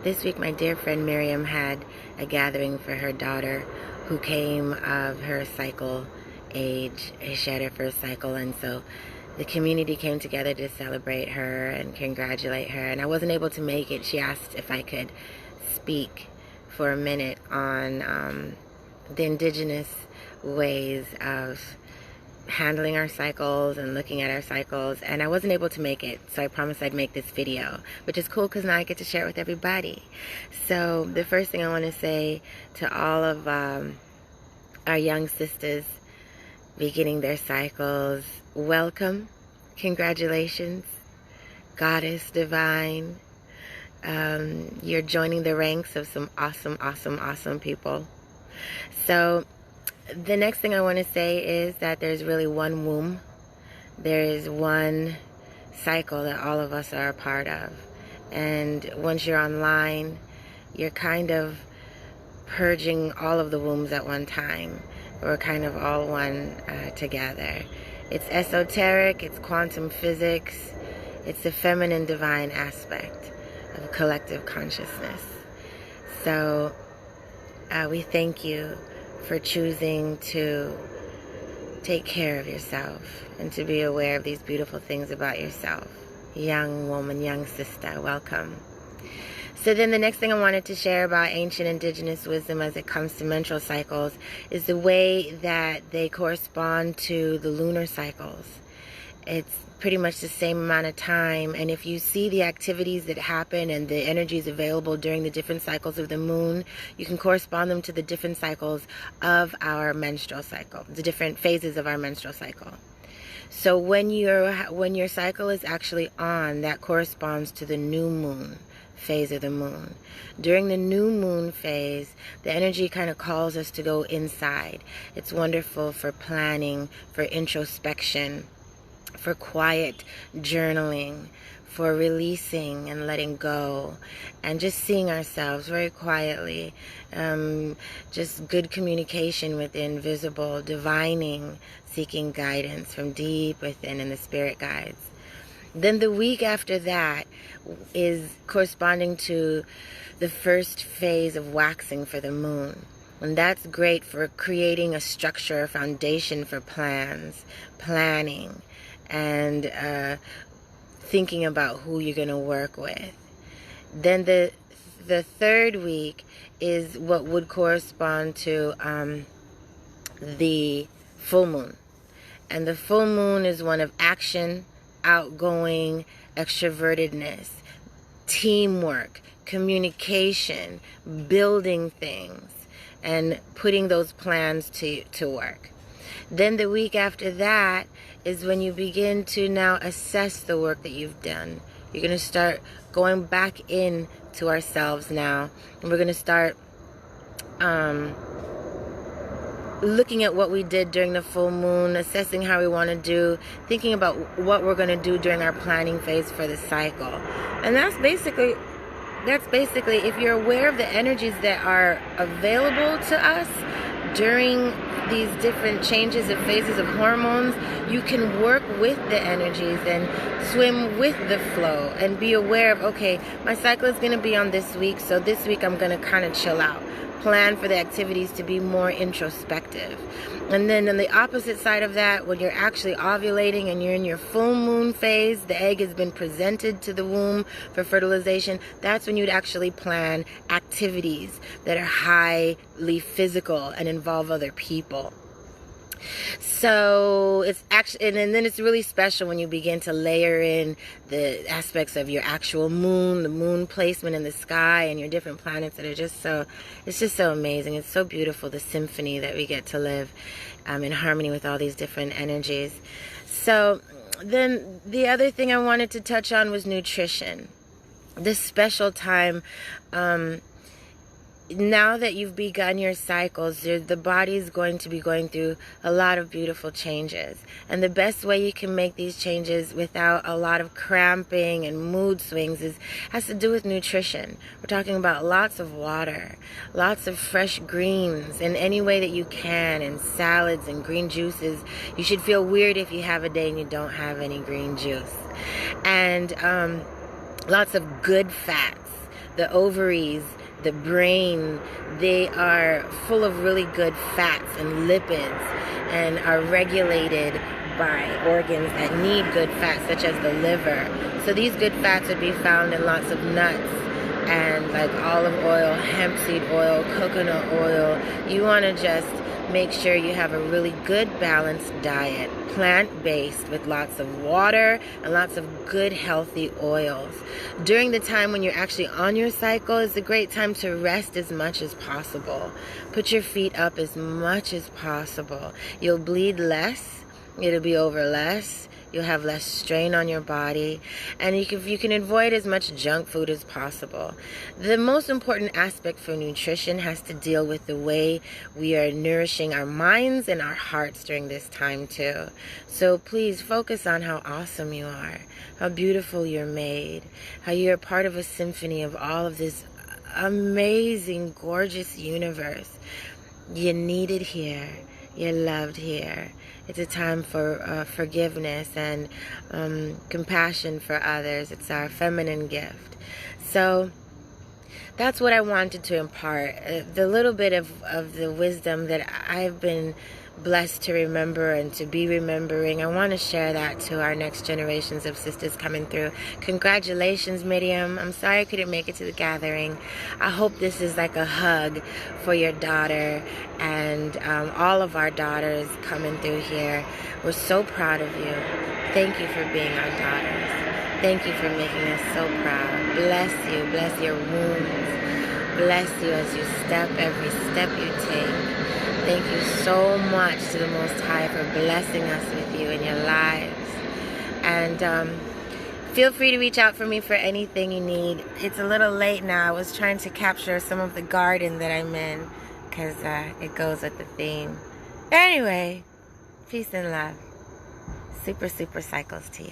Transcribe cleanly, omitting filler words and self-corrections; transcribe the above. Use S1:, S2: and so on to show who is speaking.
S1: This week my dear friend Miriam had a gathering for her daughter who came of her cycle age. She had her first cycle, and so the community came together to celebrate her and congratulate her. And I wasn't able to make it. She asked if I could speak for a minute on the indigenous ways of handling our cycles and looking at our cycles, and I wasn't able to make it, so I promised I'd make this video, which is cool because now I get to share it with everybody. So the first thing I want to say to all of our young sisters beginning their cycles, welcome, congratulations, Goddess Divine. You're joining the ranks of some awesome people. So the next thing I want to say is that there's really one womb. There is one cycle that all of us are a part of. And once you're online, you're kind of purging all of the wombs at one time. We're kind of all one together. It's esoteric, it's quantum physics, it's the feminine divine aspect of collective consciousness. So we thank you for choosing to take care of yourself and to be aware of these beautiful things about yourself. Young woman, young sister, welcome. So then the next thing I wanted to share about ancient indigenous wisdom as it comes to menstrual cycles is the way that they correspond to the lunar cycles. It's pretty much the same amount of time, and if you see the activities that happen and the energies available during the different cycles of the moon, you can correspond them to the different cycles of our menstrual cycle, the different phases of our menstrual cycle. So when your cycle is actually on, that corresponds to the new moon phase of the moon. During the new moon phase, the energy kind of calls us to go inside. It's wonderful for planning, for introspection, for quiet journaling, for releasing and letting go, and just seeing ourselves very quietly. Just good communication with the invisible, divining, seeking guidance from deep within in the spirit guides. Then the week after that is corresponding to the first phase of waxing for the moon. And that's great for creating a structure, a foundation for plans, planning, and thinking about who you're going to work with. Then the third week is what would correspond to the full moon. And the full moon is one of action, outgoing, extrovertedness, teamwork, communication, building things, and putting those plans to work. Then the week after that is when you begin to now assess the work that you've done. You're going to start going back in to ourselves now, and we're going to start looking at what we did during the full moon, assessing how we want to do, thinking about what we're going to do during our planning phase for the cycle. And that's basically if you're aware of the energies that are available to us during these different changes of phases of hormones, you can work with the energies and swim with the flow and be aware of, okay, my cycle is going to be on this week, so this week I'm going to kind of chill out. Plan for the activities to be more introspective. And then on the opposite side of that, when you're actually ovulating and you're in your full moon phase, the egg has been presented to the womb for fertilization, that's when you'd actually plan activities that are highly physical and involve other people. So it's actually, and then it's really special when you begin to layer in the aspects of your actual moon, the moon placement in the sky, and your different planets that are just so, it's just so amazing. It's so beautiful, the symphony that we get to live in harmony with all these different energies. So then the other thing I wanted to touch on was nutrition. This special time, now that you've begun your cycles, the body is going to be going through a lot of beautiful changes. And the best way you can make these changes without a lot of cramping and mood swings has to do with nutrition. We're talking about lots of water, lots of fresh greens in any way that you can, and salads and green juices. You should feel weird if you have a day and you don't have any green juice. And lots of good fats. the ovaries, the brain, they are full of really good fats and lipids and are regulated by organs that need good fats, such as the liver. So these good fats would be found in lots of nuts and like olive oil, hemp seed oil, coconut oil. You want to just make sure you have a really good balanced diet, plant-based, with lots of water and lots of good healthy oils. During the time when you're actually on your cycle is a great time to rest as much as possible. Put your feet up as much as possible. You'll bleed less, it'll be over less. You'll have less strain on your body, and you can avoid as much junk food as possible. The most important aspect for nutrition has to deal with the way we are nourishing our minds and our hearts during this time too. So please focus on how awesome you are, how beautiful you're made, how you're part of a symphony of all of this amazing, gorgeous universe. You're needed here. You're loved here. It's a time for forgiveness and compassion for others. It's our feminine gift. So that's what I wanted to impart. The little bit of the wisdom that I've been blessed to remember and to be remembering. I want to share that to our next generations of sisters coming through. Congratulations, Miriam. I'm sorry I couldn't make it to the gathering. I hope this is like a hug for your daughter and all of our daughters coming through here. We're so proud of you. Thank you for being our daughters. Thank you for making us so proud. Bless you. Bless your wounds. Bless you as you step, every step you take. Thank you so much to the Most High for blessing us with you in your lives. And feel free to reach out for me for anything you need. It's a little late now. I was trying to capture some of the garden that I'm in because it goes with the theme. Anyway, peace and love. Super cycles to you.